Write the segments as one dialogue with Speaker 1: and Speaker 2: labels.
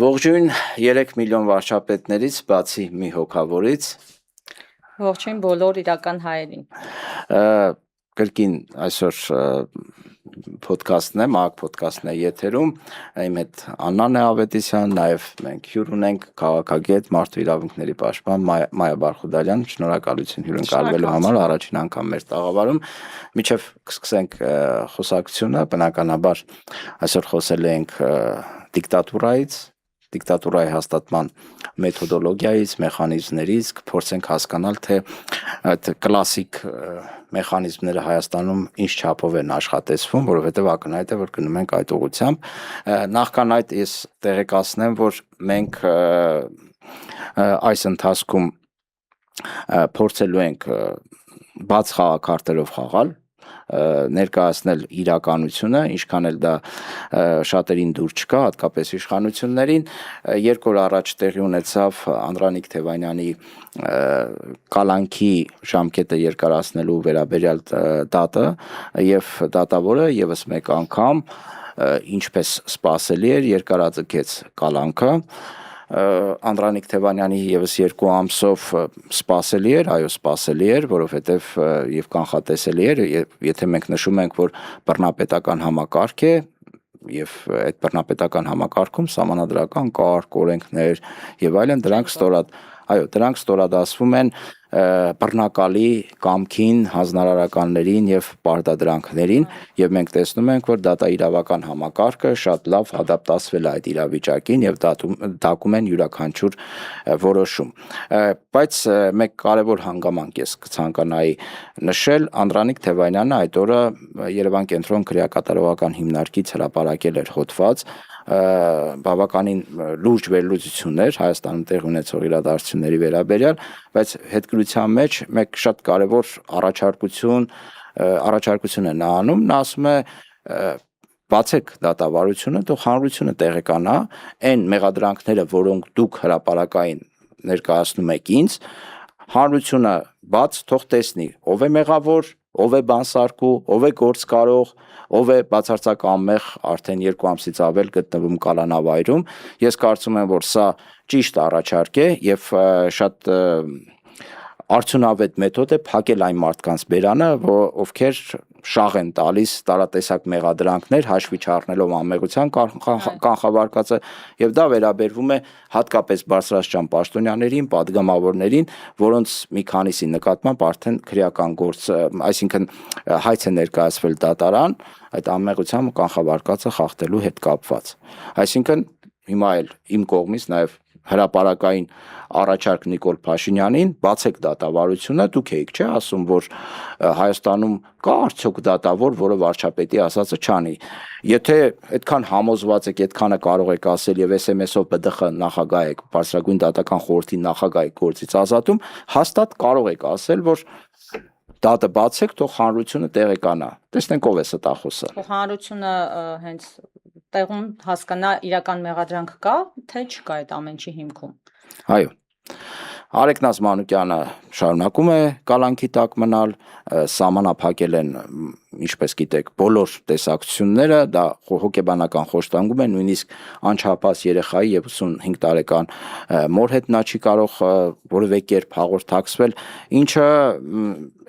Speaker 1: Ողջույն 3 միլիոն վարչապետներից բացի մի հոգավորից
Speaker 2: Ողջույն բոլոր իրական հայերին
Speaker 1: կրկին այսօր ոդքասթն է, մակ ոդքասթն է եթերում, իմ հետ Աննան է Ավետիսյան, նաև մենք հյուր ունենք քաղաքագետ, մարդու իրավունքների պաշտպան Մայա Բարխուդարյան, շնորհակալություն հյուրընկալվելու համար, առաջին անգամ մեր տաղավարում, մինչև սկսենք խոսակցությունը, բնականաբար այսօր խոսել ենք դիկտատուրայի հաստատման մեթոդոլոգիայից, մեխանիզմներից, կփորձենք հասկանալ, թե այդ կլասիկ մեխանիզմները Հայաստանում ինչ չափով են աշխատեցվում, որովհետև ակնհայտ է, որ գնում ենք այդ ուղղությամբ։ Նախքան այդ ես տեղեկացնեմ, որ մենք այս ընթացքում փորձելու ենք բաց խաղաքարտերով խաղալ, ներկայացնել իրականությունը, ինչքան էլ դա շատերին դուր չկա, հատկապես իշխանություններին։ Երկու օր առաջ տեղի ունեցավ Անդրանիկ Թևանյանի կալանքի ժամկետը երկարացնելու վերաբերյալ դատը եւ դատավորը եւս մեկ անգամ, ինչպես սպասելի էր, երկարաձգեց կալանքը։ Անդրանիկ Թևանյանի եւս 2 ամսով սպասելի էր, այո սպասելի էր, որովհետեւ եւ կանխատեսելի էր, եթե մենք նշում ենք, որ բռնապետական համակարգ է եւ այդ բռնապետական համակարգում սահմանադրական կարգ, օրենքներ եւ այլն, դրանք ստորադասվում են բռնակալի կամքին, հանձնարարականներին եւ պարտադրանքներին եւ մենք տեսնում ենք, որ դատաիրավական համակարգը շատ լավ ադապտացվել է այդ իրավիճակին եւ դակում են յուրաքանչյուր որոշում։ Բայց մեկ կարևոր հանգամանք ես կցանկանայի նշել, Անդրանիկ Թևանյանը այդ օրը Երևան կենտրոն քրեակատարողական հիմնարկից հրապարակել էր հոդված, բավականին լուրջ վերլուծություններ Հայաստանում տեղի ունեցող իրադարձությունների վերաբերյալ, բայց հետգրության մեջ մեկ շատ կարևոր առաջարկություն է նա անում, նա ասում է բացեք դատավարությունը, թող հանրությունը տեղեկանա այն մեղադրանքները, որոնք դուք հրապարակային ներկայացնում եք ինձ, հանրությունը բաց թող տեսնի, ով է մեղավոր, ով է բանսարկու, ով է գործկարող, ով է բացարձակ անմեղ արդեն 2 ամսից ավել գտնվում կալանավայրում։ Ես կարծում եմ, որ սա ճիշտ առաջարկ է եւ շատ արդյունավետ մեթոդ է փակել այն մարդկանց բերանը, ովքեր շաղ են տալիս տարատեսակ մեղադրանքներ, հաշվի չառնելով անմեղության կանխավարկածը, եւ դա վերաբերվում է հատկապես բարձրաստիճան պաշտոնյաներին, падգամավորներին, որոնց մի քանիսի նկատմամբ արդեն քրեական գործ, այսինքն հայց է ներկայացվել դատարան, այդ անմեղության կանխավարկածը խախտելու հետ կապված։ Այսինքն հիմա էլ իմ կողմից նաեւ հրապարակային առաջարկ Նիկոլ Փաշինյանին, բացեք դատավարությունը, դուք եք չէ ասում, որ Հայաստանում կա արդյոք դատավոր, որը վարչապետի ասածը չանի։ Եթե այդքան համոզված եք, այդքանը կարող եք ասել եւ SMS-ով ԲԴԽ նախագահ եք, բարձրագույն դատական խորհրդի նախագահ եք գործից ազատում, հաստատ կարող եք ասել, որ դատը բացեք, թող հանրությունը տեղեկանա։ Տեսնենք ով է ստախոսը։
Speaker 2: Թող հանրությունը հենց տեղում հասկանա իրական մեղադրանք կա, թե չկա այդ ամենի հիմքում։
Speaker 1: Այո։ Արեգ Նազմանուկյանը շարունակում է կալանքի տակ մնալ, սահմանափակել են, ինչպես գիտեք, բոլոր տեսակցությունները, դա հոգեբանական խոշտանգում է, նույնիսկ անչափահաս երեխայի եւ 85 տարեկան մոր հետ նա չի կարող որևէ կերպ հաղորդակցվել, ինչը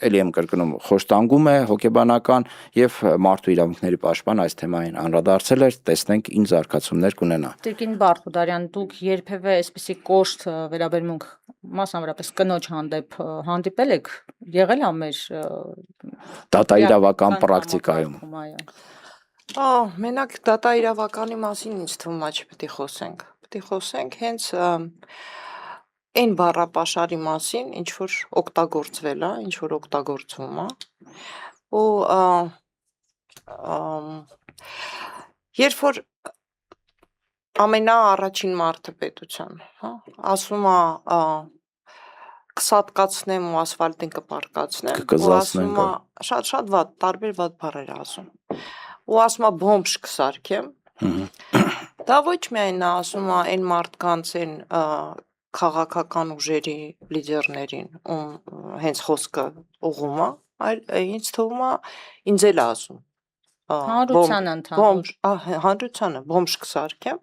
Speaker 1: էլի եմ կրկնում, խոշտանգում է հոգեբանական եւ մարդու իրավունքների պաշտպան այս թեմային անդրադարձել էր, տեսնենք ինչ զարգացումներ կունենա։
Speaker 2: Տիկին Բարխուդարյան, դուք երբևէ այսպիսի կոշտ վերաբերմունք մասնավորապես կնոջ հանդեպ հանդիպել եք, եղել է մեր
Speaker 1: դատաիրավական պրակտիկայում։
Speaker 3: Մենակ դատաիրավականի մասին ինձ թվում է չպետք է խոսենք։ Պետք է խոսենք հենց այն բառապաշարի մասին, ինչ որ օգտագործվել է, ինչ որ օգտագործվում է, ու երբ որ ամենաառաջին մարդը պետության, հա, ասում է կսատկացնեմ ու ասֆալտին կպարկացնեմ, ու ասում է շատ վատ, տարբեր վատ բառեր ասում, ու ասում է բոմբ կսարքեմ, դա ոչ միայն նա ասում է այն մարդկանց այն քաղաքական ուժերի լիդերներին, ում հենց խոսքը ուղղում է, այլ ինձ թվում է ինձ էլ ասում
Speaker 2: հանրությանը
Speaker 3: հանրությանը բոմբ կսարքեմ,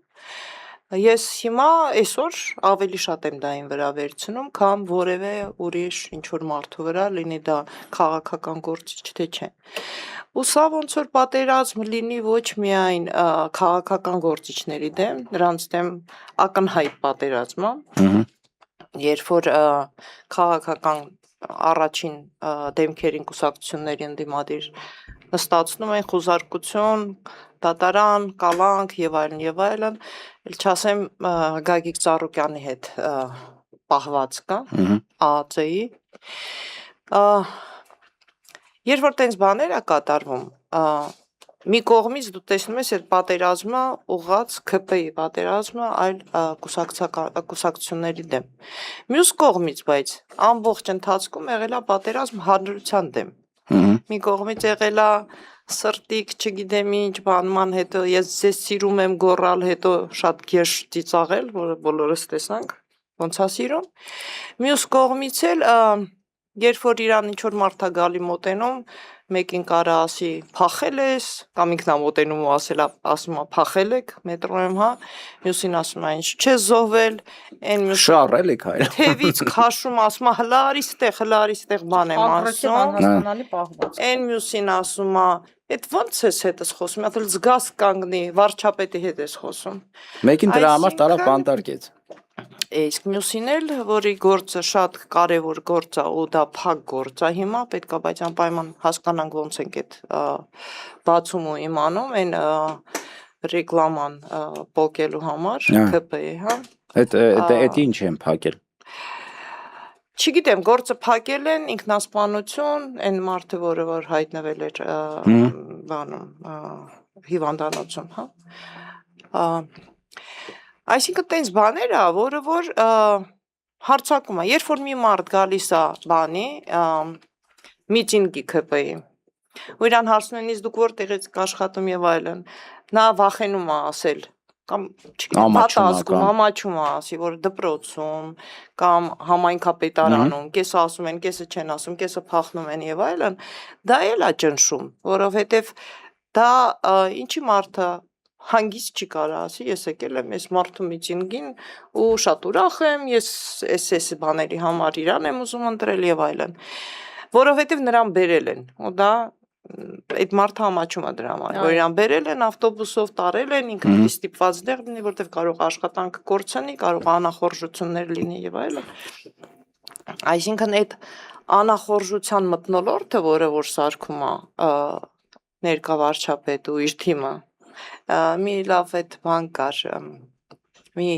Speaker 3: Ես հիմա այսօր ավելի շատ եմ դային վրա վերցնում, քան որևէ ուրիշ ինչ-որ մարդու վրա, լինի դա քաղաքական գործիչ թե չէ։ Ու սա ոնց որ պատերազմ լինի ոչ միայն քաղաքական գործիչների դեմ, նրանց դեմ ակնհայտ պատերազմ է, երբ որ քաղաքական առաջին դեմքերին կուսակցությունների ընդդիմադիր նստացնում են խոզարկություն, դատարան, կալանք եւ այլն, ել չասեմ Գագիկ Ծառուկյանի հետ պահվածքը, ԱԱԾ-ի։ Երբ որ տենց բաներ է կատարվում, մի կողմից դու տեսնում ես այդ պատերազմը ուղղած ՔՊ-ի պատերազմը այլ կուսակցությունների դեմ։ Մյուս կողմից բայց ամբողջ ընթացքում եղել է պատերազմ հանրության դեմ։ Մի կողմից եղել է սրտիկ, չգիտեմ ինչ, բանման հետո ես ձեզ սիրում եմ գոռալ, հետո շատ գեշ ծիծաղել, որը բոլորս տեսանք, ոնց է սիրում։ Մյուս կողմից էլ երբ որ իրան ինչ-որ մարդ է գալի մոտենում, մեկին կարա ասի փախել ես, կամ ինքն է մոտենում ու ասում է փախել եք մետրոյում, հա, մյուսին ասում է ինչ չես զոհվել, այն մյուսին
Speaker 1: շառ էլի քայլ։
Speaker 3: թևից քաշում ասում է հլարի ստեղ բան եմ
Speaker 2: ագրեսիվ
Speaker 3: ասում,
Speaker 2: անհասկանալի պահվածք։
Speaker 3: այն մյուսին ասում է այդ ո՞նց ես հետս խոսում, այլ զգաս կանգնի, վարչապետի հետ ես խոսում։
Speaker 1: Մեկին դրա համար տարավ
Speaker 3: Այսինքն-
Speaker 1: բանտարկեց։
Speaker 3: Իսկ մյուսին էլ, որի գործը շատ կարևոր գործ է ու դա փակ գործ է հիմա, պետք է բայց անպայման հասկանանք ոնց ենք այդ բացում ու իմանում, այն ռեկլաման պոկելու համար, ԿՊ-ի, հա։
Speaker 1: Այդ ինչ են փակել։
Speaker 3: Չգիտեմ, գործը փակել են ինքնասպանություն, այն մարդը, որը որ հայտնվել էր բանում, հիվանդանոցում, հա։ Այսինքն տենց բաներ է, որը որ հարցակում է, երբ որ մի մարդ գալիս է բանի, միտինգի ԿՊ-ի, ու իրան հարցնում են, իսկ դուք որտեղից եք աշխատում եւ այլն, նա վախենում է ասել, կամ չգիտեմ, պատասխանում, ամաչում է ասի, որ դպրոցում կամ համայնքապետարանում, կեսը ասում են, կեսը չեն ասում, կեսը փախնում են եւ այլն, դա էլ է ճնշում, որովհետեւ դա ինչի մարդը հանգիստ չի կարա ասի, ես եկել եմ այս մարդու միտինգին ու շատ ուրախ եմ, ես այս բաների համար իրան եմ ուզում ընտրել եւ այլն, որովհետեւ նրան բերել են, ու դա այդ մարդը ամաչում է դրա համար, որ իրան բերել են, ավտոբուսով տարել են, ինքը պիտի ստիպված դեղ լինի, որտեվ կարող աշխատանք կորցնի, կարող անախորժություններ լինի եւ այլն։ Այսինքն այդ անախորժության մթնոլորտը, որը որ սարքում է ներկա վարչապետ ու իր թիմը, մի լավ այդ բան կար, մի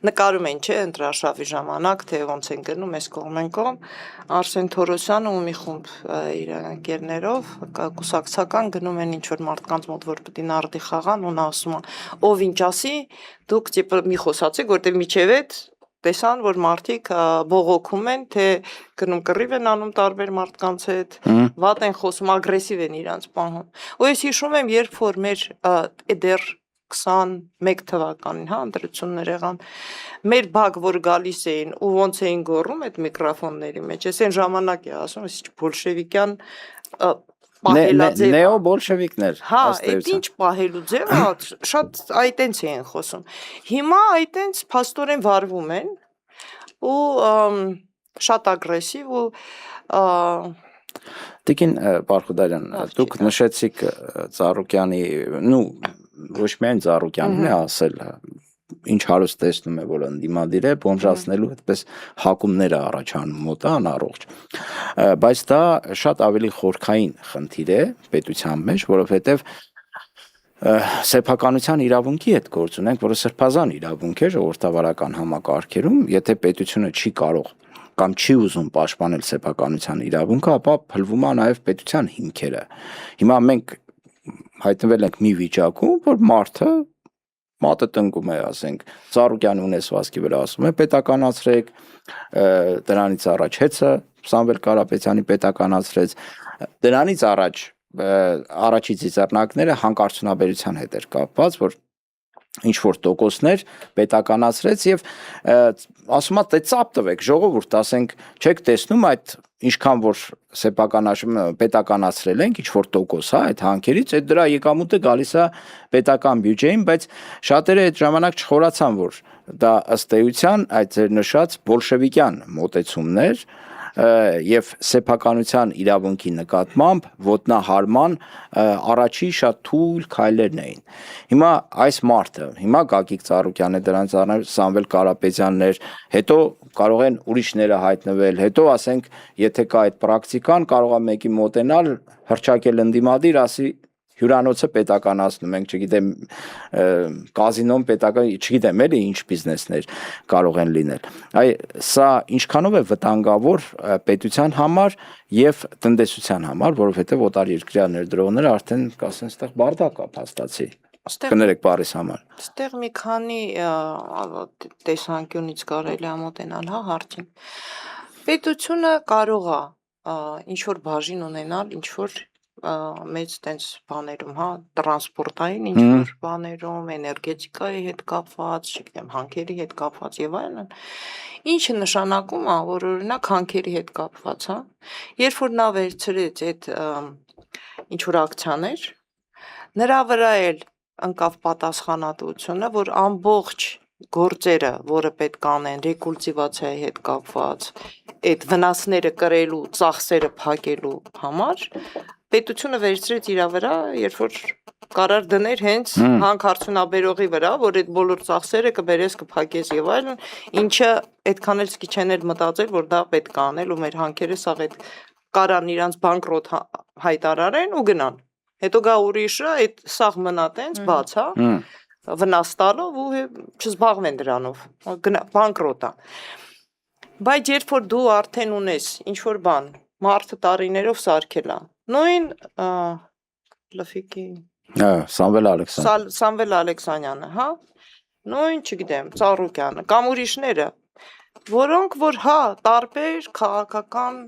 Speaker 3: նկարում են, չէ, ընտրարշավի ժամանակ, թե ոնց են գնում, այս կողմ են կողմ, Արսեն Թորոսյանը ու մի խումբ իր ընկերներով կուսակցական գնում են ինչ-որ մարդկանց մոտ, որ պիտի նարդի խաղան, ու նա ասում է, ով ինչ ասի, դուք մի խոսացեք, որտեղ միջև այդ տեսան, որ մարդիկ բողոքում են, թե գնում կռիվ են անում տարբեր մարդկանց հետ, վատ են խոսում, ագրեսիվ են իրանց պահում։ Ու ես հիշում եմ, երբ որ մեր դեռ 21 թվականին, հա, ընտրություններ եղան, մեր բակ, որ գալիս էին ու ոնց էին գոռում այդ միկրոֆոնների մեջ, ես այն ժամանակ եմ ասում, ես բոլշևիկյան պահելաձև,
Speaker 1: նեո-բոլշևիկներ,
Speaker 3: հա, այդ ինչ պահելու ձև է, շատ այտենց էին խոսում։ Հիմա այտենց փաստորեն վարվում են ու շատ ագրեսիվ ու
Speaker 1: Տիկին Պարխուդարյան, դուք նշեցիք Ծառուկյանի, ոչ միայն Ծառուկյանին է ասել, ինչ հարուստ տեսնում է, որ ընդդիմադիր է, բոմժացնելու այդպես հակումներ է առաջանում մոտը անառողջ, բայց դա շատ ավելի խորքային խնդիր է պետության մեջ, որովհետև սեփականության իրավունքի հետ գործ ունենք, որը սրբազան իրավունք է ժողովրդավարական համակարգերում, եթե պետությունը չի կարող կամ չի ուզում պաշտպանել սեփականության իրավունքը, ապա փլվում է նաև պետության հիմքերը։ Հիմա մենք հայտնվել ենք մի վիճակում, որ մարդը մատը տնկում է, ասենք, Ծառուկյանի ունեցվածքի վրա ասում է պետականացրեք, դրանից առաջ հեծը Սամվել Կարապետյանի պետականացրեց, դրանից առաջի ծիծեռնակները հանկարծունաբերության հետ էր կապված, որ ինչ-որ տոկոսներ պետականացրեց և ասում է, թե ծապ տվեք, ժողովուրդ, ասենք, չեք տեսնում այդ ինչքան որ պետականացրել ենք ինչ որ տոկոս, հա, այդ հանքերից, այդ դրա եկամուտը գալիս է պետական բյուջեին, բայց շատերը այդ ժամանակ չխորացան, որ դա ըստ էության այդ ձեր նշած բոլշևիկյան մոտեցումներ եւ սեփականության իրավունքի նկատմամբ ոտնահարման առաջի շատ թույլ քայլերն էին։ Հիմա այս մարդը, հիմա Գագիկ Ծառուկյանն է, դրանց Սամվել Կարապետյաններ, հետո կարող են ուրիշները հայտնվել, հետո ասենք, եթե կա այդ պրակտիկան, կարող է մեկի մոտենալ, հրճակել ընդդիմադիր, ասի հյուրանոցը պետականացնում ենք, չգիտեմ, կազինոն պետական, չգիտեմ, էլի ինչ բիզնեսներ կարող են լինել։ Սա ինչքանով է վտանգավոր պետության համար եւ տնտեսության համար, որովհետեւ օտարերկրյա ներդրողները արդեն կասեն, այստեղ բարդակ է փաստացի։ Կներեք բարիս համար։
Speaker 3: Այստեղ մի քանի տեսանկյունից կարելի է մոտենալ, հա, հարցին։ Պետությունը կարող է ինչ որ բաժին ունենալ, ինչ որ մեծ տենց բաներում, հա, տրանսպորտային ինչ որ բաներում, էներգետիկայի հետ կապված, չգիտեմ, հանքերի հետ կապված եւ այլն, ինչը նշանակում է, որ օրինակ հանքերի հետ կապված, հա, երբ որ նա վերցրեց այդ ինչ որ ակցիաներ, նրա վրա էլ ընկավ պատասխանատվությունը, որ ամբողջ գործերը, որը պետք անեն ռեկուլտիվացիայի հետ կապված, այդ վնասները կրելու, ծախսերը փակելու համար, պետությունը վերցրեց իր վրա, երբ որ կարար դներ հենց հանքարդյունաբերողի վրա, որ այդ բոլոր ծախսերը կբերես, կփակես եւ այլն, ինչը այդքան էլ սկի չեն էլ մտածել, որ դա պետք է անել ու մեր հանքերը սաղ այդ կարան իրանց բանկրոտ հայտարարեն ու գնան։ Հետո գա ուրիշը, այդ սաղ մնա տենց բաց, հա, վնաս տալով ու չզբաղվեն դրանով, բանկրոտ է։ Բայց երբ որ դու արդեն ունես ինչ որ բան, մարդը տարիներով սարքել է, նույն լֆիկի Սամվել Ալեքսանյանը, հա, նույն, չգիտեմ, Ծառուկյանը կամ ուրիշները, որոնք որ հա տարբեր քաղաքական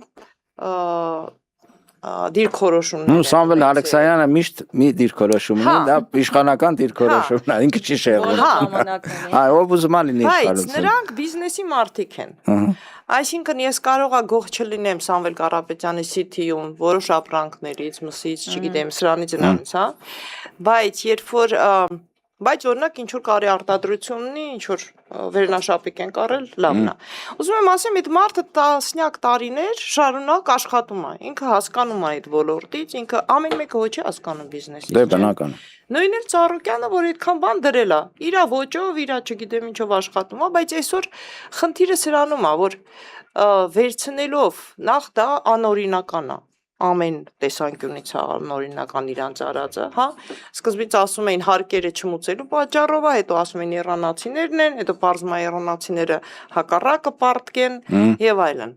Speaker 3: դիրքորոշումներ։
Speaker 1: Սամվել Ալեքսանյանը միշտ մի դիրքորոշում ունի, դա իշխանական դիրքորոշումն է, ինքը չի շեղվում։ Հա, ով ուզում է լինի իշխանություն։
Speaker 3: Բայց նրանք բիզնեսի մարդիկ են։ Այսինքն ես կարող եմ գող չլինեմ Սամվել Կարապետյանի City-ում որոշ ապրանքներից, մսից, չգիտեմ, սրանից նրանից, հա։ Բայց երբ որ բայց օրինակ ինչ որ կարի արտադրություն ունի, ինչ որ վերնաշապիկ են կարել, լավն է։ Ուզում եմ ասեմ, այդ մարդը տասնյակ տարիներ շարունակ աշխատում է։ Ինքը հասկանում է այդ ոլորտից, ինքը ամեն մեկը ոչ է հասկանում բիզնեսից։
Speaker 1: Դե բնական։
Speaker 3: Նույնն էլ Ծառուկյանը, որ այդքան բան դրել է, իրա ոճով, իրա չգիտեմ ինչով աշխատում է, բայց այսօր խնդիրը սրանում է, որ վերցնելով նախ դա անօրինական է։ Ամեն տեսանկյունից անօրինական իրանց արածը, հա, սկզբից ասում էին հարկերը չմուծելու պատճառով, հետո ասում են իրանացիներն են, հետո պարզվում է իրանացիները հակառակը պարտքեն եւ այլն։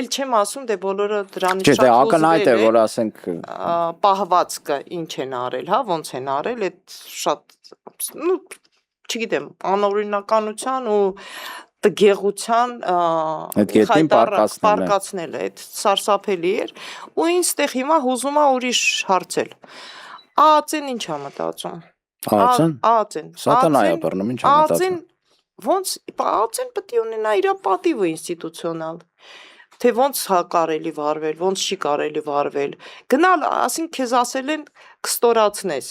Speaker 3: Էլ չեմ ասում, դե բոլորը դրանից
Speaker 1: շատ ակնհայտ է, որ ասենք
Speaker 3: պահվածքը ինչ են արել, հա, ոնց են արել, այդ շատ, ну, չգիտեմ, անօրինականության ու տգեղության պարկացնելը, այդ սարսափելի էր, ու ինձ տեղ հիմա հուզում է ուրիշ հարցել։ ԱԱԾ-ն ինչ է մտածում։
Speaker 1: ԱԱԾ-ն։ Սատանա է բռնում, ինչ է մտածում։
Speaker 3: Ոնց ԱԱԾ-ն պետք է ունենա իր պատիվը ինստիտուցիոնալ։ Թե ոնց հա կարելի վարվել, ոնց չի կարելի վարվել։ Գնալ, ասին քեզ ասել են կստորացնես։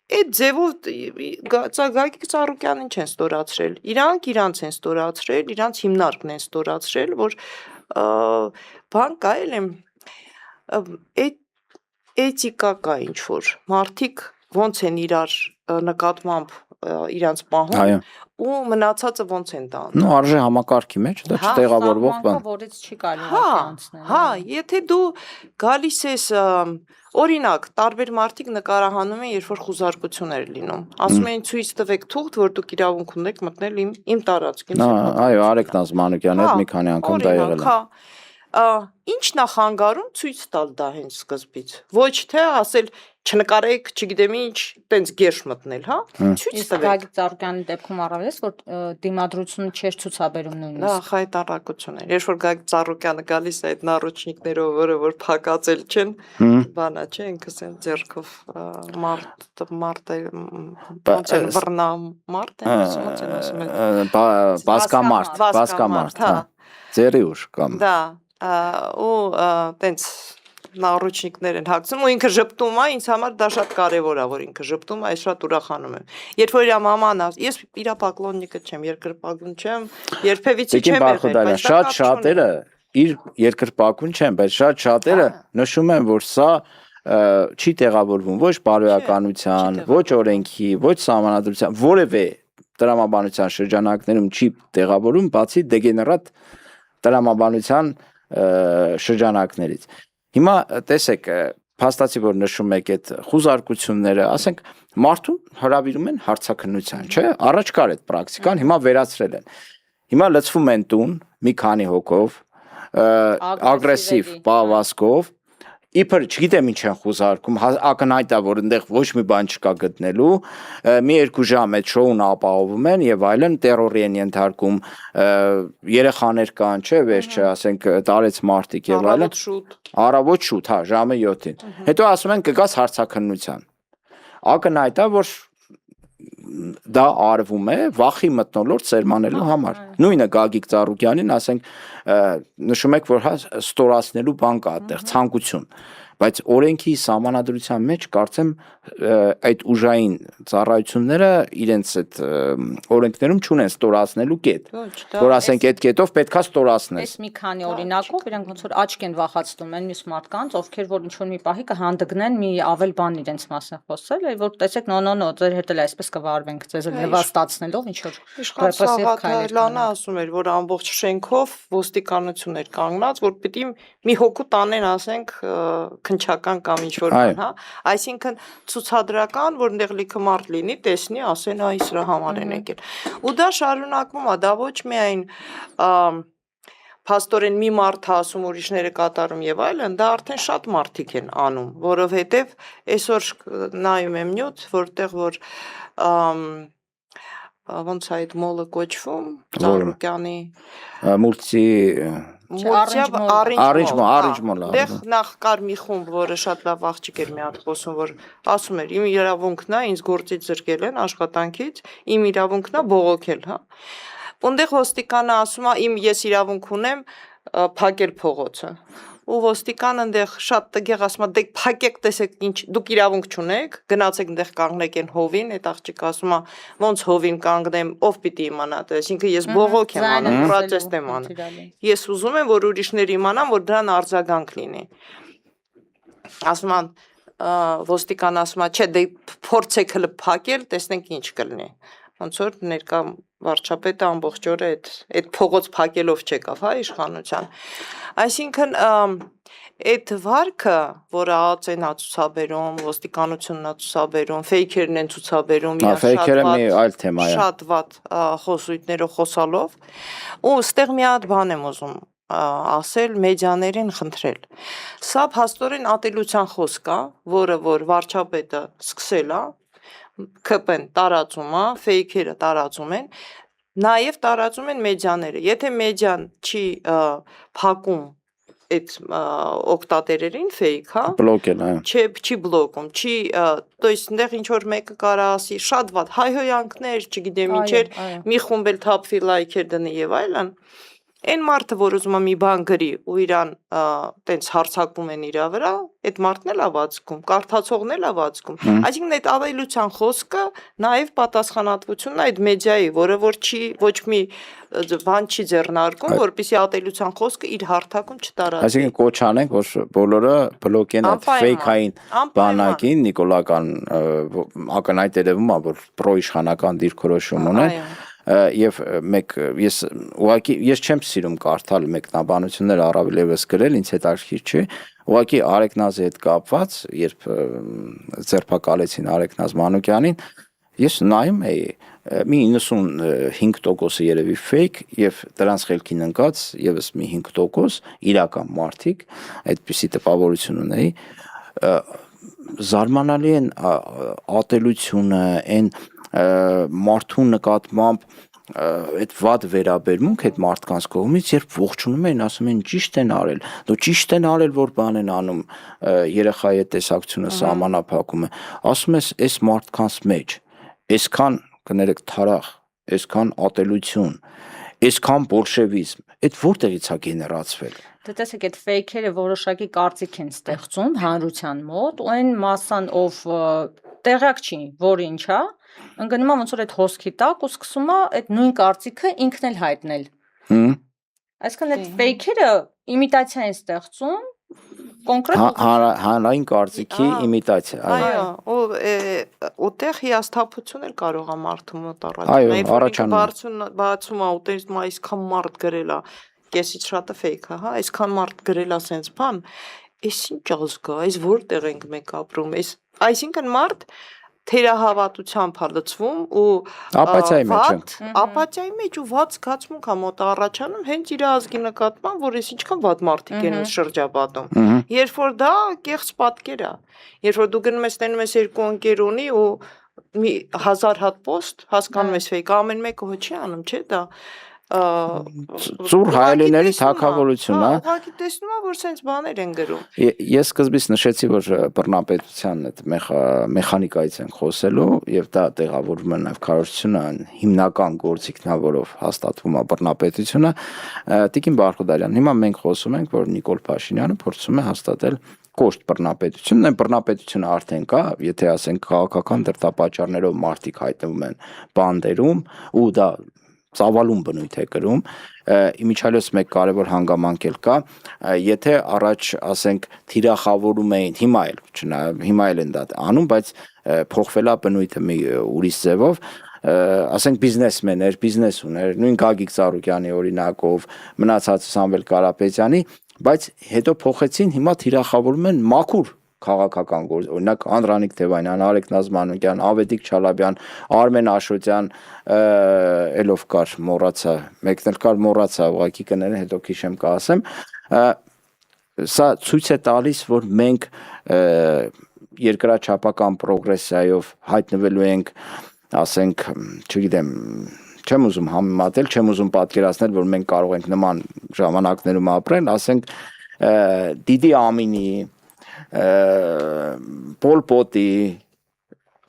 Speaker 3: Այդ ձևով Գագիկ Ծառուկյանին չեն ստորացրել։ Իրանք իրանց են ստորացրել, իրանց հիմնարկն են ստորացրել, որ բան կա էլ եմ էթիկա կա ինչ որ։ Մարդիկ ոնց են իրար նկատմամբ իրանց պահում ու մնացածը ոնց են տանում։
Speaker 1: Ну, արժե համակարգի մեջ դա չտեղավորվող բան։
Speaker 2: Որից չի կարող անցնել։
Speaker 3: Հա, եթե դու գալիս ես օրինակ, տարբեր մարդիկ նկարահանում են, երբ որ խուզարկություն էր լինում։ Ասում են ցույց տվեք թուղթ, որ դուք իրավունք ունեք մտնել իմ տարածքին։
Speaker 1: Այո, Արեգնազ Մանուկյանը հետ մի քանի անգամ դա եղել է։
Speaker 3: Ինչն է խանգարում ցույց տալ դա հենց սկզբից։ Ոչ թե ասել չնկարեք, չգիտեմ ինչ, տենց գերշ մտնել, հա։ Ցույց տվեք։
Speaker 2: Գագիկ Ծառուկյանի դեպքում առավելես, որ դիմադրությունը չէր ցուցաբերում նույնիսկ։
Speaker 3: Դա խայտարակություն է։ Երբ որ Գագիկ Ծառուկյանը գալիս է այդ նարոջնիկներով, որ փակածել չեն, բանա չէ, ինքս են ձեռքով մարտը ոնց են վռնա մարդ են ասում են։
Speaker 1: Բասկամարտ, հա։ Ձերի ուժ կամ։
Speaker 3: Դա ու տենց նառուչնիկներ են հագցում ու ինքը ժպտում է, ինձ համար դա շատ կարևոր է, որ ինքը ժպտում է, այս շատ ուրախանում եմ։ Երբ որ իր մաման ես իր պակլոննիկը չեմ, երկրպագուն չեմ, երբևիցե չեմ եղել, բայց
Speaker 1: շատ շատերը իր երկրպագուն չեն, բայց շատ շատերը նշում են, որ սա չի տեղավորվում ոչ բարոյականության, ոչ օրենքի, ոչ սահմանադրության, որևէ տրամաբանության շրջանակներում չի տեղավորում, բացի դեգեներատ տրամաբանության շրջանակներից։ Հիմա տեսեք, փաստացի որ նշում եք այդ խուզարկությունները, ասենք մարդուն հրավիրում են հարցաքննության, չէ՞, առաջ կար այդ պրակտիկան, հիմա վերացրել են։ Հիմա լցվում են տուն մի քանի հոգով, ագրեսիվ պահվածքով, իբր չգիտեմ ինչ են խուզարկում, ակնհայտ է, որ այնտեղ ոչ մի բան չկա գտնելու, մի երկու ժամ այդ շոուն ապահովում են եւ այլն, տերորի են ենթարկում, երեխաներ կան, չէ, վերջը, ասենք, տարեց մարդիկ եւ այլն։ Առավոտ շուտ, հա, ժամը 7-ին։ Հետո ասում են կգաս հարցաքննության։ Ակնհայտ է, որ դա արվում է վախի մթնոլորտ սերմանելու համար։ Նույնը Գագիկ Ծառուկյանին, ասենք, նշում եք, որ հա ստորացնելու բան կա այդտեղ, ցանկություն, բայց օրենքի սահմանադրության մեջ կարծեմ այդ ուժային ծառայությունները իրենց այդ օրենքներում չունեն ստորացնելու կետ, որ ասենք այդ կետով պետքա ստորացնել։
Speaker 2: Այս մի քանի օրինակով իրենք ոնց որ աչք են վախացնում են մյուս մարդկանց, ովքեր որ ինչ-որ մի պահի կհանդգնեն մի ավել բան իրենց մասին խոսել, որ տեսեք, նո, ձեր հետ էլ այսպես կվարվենք, ձեզ էլ նվաստացնելով ինչ որ ռեպրեսիվ քայլեր։
Speaker 3: Լանա ասում էր, որ ամբողջ շենքով ոստիկանություն էր կանգնած, որ պիտի մի հոգու տանեն, ասենք, քնչական կամ ինչ-որ բան, հա, այսինքն ցուցադրական, որ այնտեղ լիքը մարդ լինի, տեսնի, ասեն, այ սրա համար են եկել։ Ու դա շարունակվում է, դա ոչ միայն փաստորեն մի մարդ ասում, ուրիշները կատարում եւ այլն, դա արդեն շատ մարդիկ են անում, որովհետեւ այսօր նայում եմ նյութ, որտեղ որ ոնց է այդ մոլը կոչվում, Ծառուկյանի
Speaker 1: մուլտի Առինջմոլ,
Speaker 3: դեղ նախ կար մի խումբ, որը շատ լավ աղջիկ էր մի հատ խոսում, որ ասում էր, իմ իրավունքն է, ինձ գործից զրկել են, աշխատանքից, իմ իրավունքն է բողոքել, հա։ Ունդեղ ոստիկանը ասում է, ես իրավունք ունեմ փակել փողոցը։ Ու ոստիկան այնտեղ շատ տգեղ ասում է, դե փակեք, տեսեք ինչ, դուք իրավունք չունեք, գնացեք այնտեղ կանգնեք այն հովին, այդ աղջիկը ասում է, ոնց հովին կանգնեմ, ով պիտի իմանա, այսինքն ես բողոք եմ անում, պրոտեստ եմ անում։ Ես ուզում եմ, որ ուրիշները իմանան, որ դրան արձագանք լինի։ Ասում են, ոստիկան ասում է, չէ, դե փորձեք հələ փակել, տեսնենք ինչ կլինի։ Ոնց որ ներկա վարչապետը ամբողջ օրը այդ փողոց փակելով չեկավ, հա, իշխանության։ Այսինքն այդ վարկը, որը ԱԱԾ-ն է ցուցաբերում, ոստիկանությունն է ցուցաբերում, ֆեյքերն են ցուցաբերում,
Speaker 1: ֆեյքերը մի այլ թեմա է։
Speaker 3: Շատ վատ խոսույթներով խոսալով, ու ստեղ մի հատ բան եմ ուզում ասել մեդիաներին խնդրել։ Սա փաստորեն ատելության խոսք է, որը որ վարչապետը սկսել է, ԿՊ-ն տարածում է, ֆեյքերը տարածում են, նաև տարածում են մեդիաները։ Եթե մեդիան չի փակում այդ օկտատերերին fake, հա,
Speaker 1: բլոկել, հա,
Speaker 3: չի բլոկում, չի, то есть այնտեղ ինչ որ մեկը կարա ասի, շատ վատ հայհոյանքներ, չգիտեմ ինչեր, մի խումբ էլ թափվի լայքեր դնի եւ այլն։ Այն մարդը, որ ուզում է մի բան գրի ու իրան տենց հարցակվում են իր վրա, այդ մարդն էլ ավացքում, կարդացողն էլ ավացքում։ Այսինքն այդ ավելության խոսքը նաև պատասխանատվությունն է այդ մեդիայի, որը որ չի ոչ մի բան չի ձեռնարկում, որպեսզի ատելության խոսքը իր հարթակում չտարածվի։
Speaker 1: Այսինքն կոչ անենք, որ բոլորը բլոկեն այդ ֆեյքային բանակին, նիկոլական ակնհայտ երևում է, որ պրոիշխանական դիրքորոշում ունեն։ Եվ ես ուղղակի ես չեմ սիրում կարդալ մեկնաբանություններ առավել եւս գրել, ինձ հետաքրքիր չի։ Ուղղակի Արեգնազի հետ կապված, երբ ձերբակալեցին Արեգնազ Մանուկյանին, ես նայում էի մի 95% երևի fake եւ դրանց խելքին ընկած եւս մի 5% իրական մարդիկ, այդպիսի տպավորություն ունեի, զարմանալի են ատելությունը, այն մարդու նկատմամբ այդ վատ վերաբերմունք այդ մարդկանց կողմից, երբ ողջունում են, ասում են ճիշտ են արել, դու ճիշտ են արել, որ բան են անում, երեխայի հետ տեսակցությունը սահմանափակում է, ասում ես, այս մարդկանց մեջ, այսքան կներեք թարախ, այսքան ատելություն, այսքան բոլշևիզմ, այդ որտեղից է գեներացվել։
Speaker 2: Դե տեսեք, այդ fake-երը որոշակի կարծիք են ստեղծում հանրության մոտ, ու այն մասան, ով տեղյակ չի, որ ինչ է, ընկնում է ոնց որ այդ հոսքի տակ ու սկսում է այդ նույն կարծիքը ինքն էլ հայտնել։ Այսինքն այդ fake-երը իմիտացիա են ստեղծում, կոնկրետ
Speaker 1: հանրային կարծիքի իմիտացիա,
Speaker 3: այո, ուտեղ հիասթափություն էլ կարող է մարդու մոտ
Speaker 1: առաջանում։
Speaker 3: Բացում է ուտես այսքան մարդ գրել է, կեսից շատը fake է, հա, այսքան մարդ գրել է սենց բան, այս ինչ ազգա, այս որտեղ ենք մենք ապրում, այսինքն մարդ թերահավատությամբ է լցվում ու ապաթիայի մեջ ու վատ զգացմունք է մոտ առաջանում հենց իր ազգի նկատմամբ, որ այս ինչքան վատ մարդիկ են շրջապատում։ Երբ որ դա կեղծ պատկեր է, երբ որ դու գնում ես տենում ես երկու ընկեր ունի ու մի 1000 հատ post հասկանում ես fake, ամեն մեկը հո չի անում, չէ՞ դա
Speaker 1: ծուր հայելիների թագավորություն, հա։
Speaker 3: Ուղղակի տեսնում եմ, որ սենց բաներ են գրում։
Speaker 1: Ես սկզբից նշեցի, որ բռնապետության այդ մեխանիկայից են խոսելու, եւ դա տեղավորվում է նաեւ քարոզությունը հիմնական գործիքն է, որով հաստատվում է բռնապետությունը։ Տիկին Բարխուդարյան, հիմա մենք խոսում ենք, որ Նիկոլ Փաշինյանը փորձում է հաստատել կոշտ բռնապետությունն, այն բռնապետությունը արդեն կա, եթե ասենք քաղաքական դրդապատճառներով մարդիկ հայտնվում են բանդերում ու դա ծավալուն բնույթ է կրում, իմիջիայլոց մեկ կարևոր հանգամանք էլ կա, եթե առաջ ասենք թիրախավորում էին, հիմա էլ են դա անում, բայց փոխվել է բնույթը մի ուրիշ ձևով, ասենք բիզնեսմեններ, բիզնես ուներ, նույն Գագիկ Ծառուկյանի օրինակով, մնացած Սամվել Կարապետյանի, բայց հետո փոխեցին, հիմա թիրախավորում են մաքուր քաղաքական գործ, օրինակ Անդրանիկ Թևանյան, Արեգ Նազմանյան, Ավետիք Չալաբյան, Արմեն Աշոտյան, ելով կար մոռացա, մեկն էլ կար մոռացա, ուղղակի կներեն, հետո քիշեմ կասեմ, սա ցույց է տալիս, որ մենք երկրաչափական պրոգրեսիայով հայտնվելու ենք, ասենք, չգիտեմ, չեմ ուզում համեմատել, չեմ ուզում պատկերացնել, որ մենք կարող ենք նման ժամանակներում ապրել, ասենք Դիդի Ամինի, Պոլ Պոտի,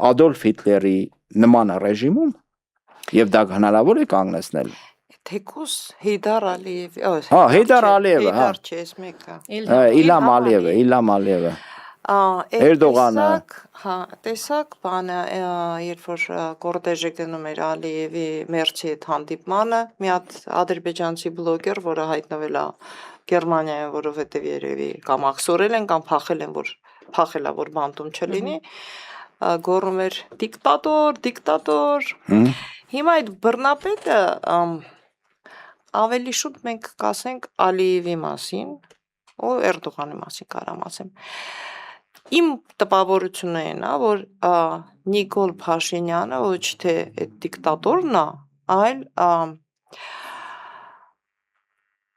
Speaker 1: Ադոլֆ Հիտլերի նման ռեժիմում եւ դա հնարավոր է կանգնեցնել։
Speaker 3: Թեկուս Հեյդար Ալիևի,
Speaker 1: Հեյդար Ալիևը, հա։
Speaker 3: Հեյդար չէ, ես մեկը։
Speaker 1: Իլհամ Ալիևը։ Էրդողանը։
Speaker 3: Հա, տեսակ բանը, երբ որ կորտեժը գնում էր Ալիևի Մերցի հետ հանդիպմանը, մի հատ ադրբեջանցի բլոգեր, որը հայտնվել է Գերմանիայում, որովհետև երևի կամ աքսորել են կամ փախել է, որ բանտում չլինի, գոռում էր դիկտատոր։ Հիմա այդ բռնապետը ավելի շուտ մենք կասենք Ալիևի մասին ու Էրդողանի մասին կարամ ասեմ։ Իմ տպավորությունը այն է, որ Նիկոլ Փաշինյանը ոչ թե այդ դիկտատորն է, այլ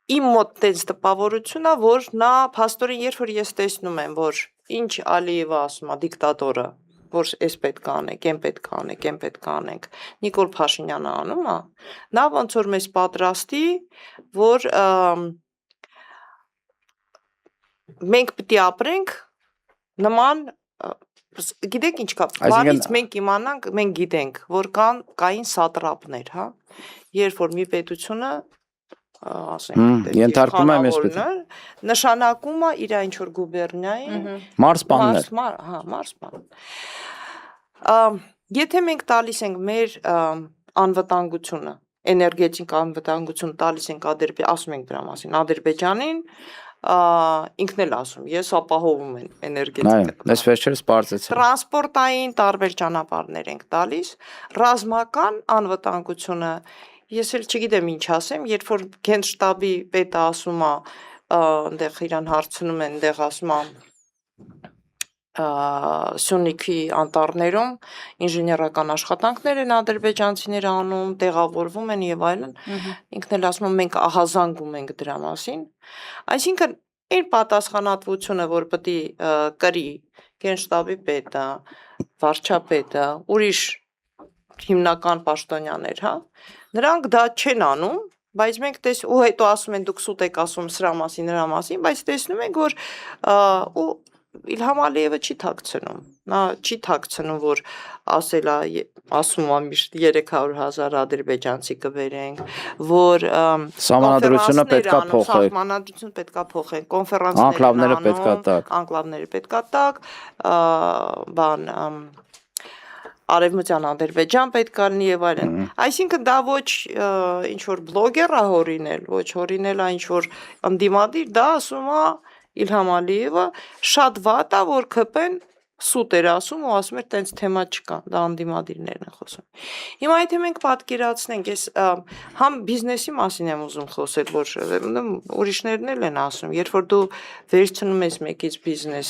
Speaker 3: իմ մոտ տենց տպավորություն է, որ նա փաստորեն երբ որ ես տեսնում եմ, որ ինչ Ալիևը ասում է դիկտատորը, որ էս պետք է անենք, այն պետք է անենք, այն պետք է անենք, Նիկոլ Փաշինյանը անում է, նա ոնց որ մեզ պատրաստի, որ մենք պիտի ապրենք նման, գիտեք ինչ կա, բանից մենք իմանանք, մենք գիտենք, որ կային սատրապներ, հա, երբ որ մի պետությունը
Speaker 1: ենթարկվում եմ այսպես
Speaker 3: նշանակում է իր ինչ-որ գուբերնիայի
Speaker 1: մարզպաններ,
Speaker 3: մարզպան։ Եթե մենք տալիս ենք մեր անվտանգությունը, էներգետիկ անվտանգություն տալիս ենք ասում ենք դրա մասին Ադրբեջանին, ինքն էլ ասում, ես ապահովում եմ էներգետիկա։
Speaker 1: Այս վերջերս բարձեցել։
Speaker 3: Տրանսպորտային տարբեր ճանապարհներ ենք տալիս, ռազմական անվտանգությունը ես էլ չգիտեմ ինչ ասեմ, երբ որ Գենշտաբի պետը ասում է, այնտեղ իրան հարցնում են, այնտեղ ասում է Սյունիքի անտառներում ինժեներական աշխատանքներ են ադրբեջանցիները անում, տեղավորվում են եւ այլն, ինքն էլ ասում է մենք ահազանգում ենք դրա մասին, այսինքն այն պատասխանատվությունը, որ պետք է կրի Գենշտաբի պետը, վարչապետը, ուրիշ հիմնական պաշտոնյաներ, հա, նրանք դա չեն անում, բայց մենք ու հետո ասում են դուք սուտ եք ասում սրա մասին, նրա մասին, բայց տեսնում ենք, որ ու Իլհամ Ալիևը չի թաքցնում, նա չի թաքցնում, որ ասում է միշտ 300,000 ադրբեջանցի կբերենք, որ
Speaker 1: Սահմանադրությունը պետքա փոխել,
Speaker 3: սահմանադրությունը պետքա փոխել, կոնֆերանսներ անկլավները պետքա տակ, Արևմտյան Ադրբեջան պետք է լինի եւ այլն։ Այսինքն դա ոչ ինչ որ բլոգեր է հորինել, ոչ հորինել է ինչ որ ընդդիմադիր, դա ասում է Իլհամ Ալիևը շատ վատ է, որ ԿՊ-ն սուտ էր ասում ու ասում էր տենց թեմա չկա, դա անդիմադիրներն են խոսում։ Հիմա եթե մենք պատկերացնենք, ես համ բիզնեսի մասին եմ ուզում խոսել, որ ուրիշներն էլ են ասում, երբ որ դու վերցնում ես մեկից բիզնես,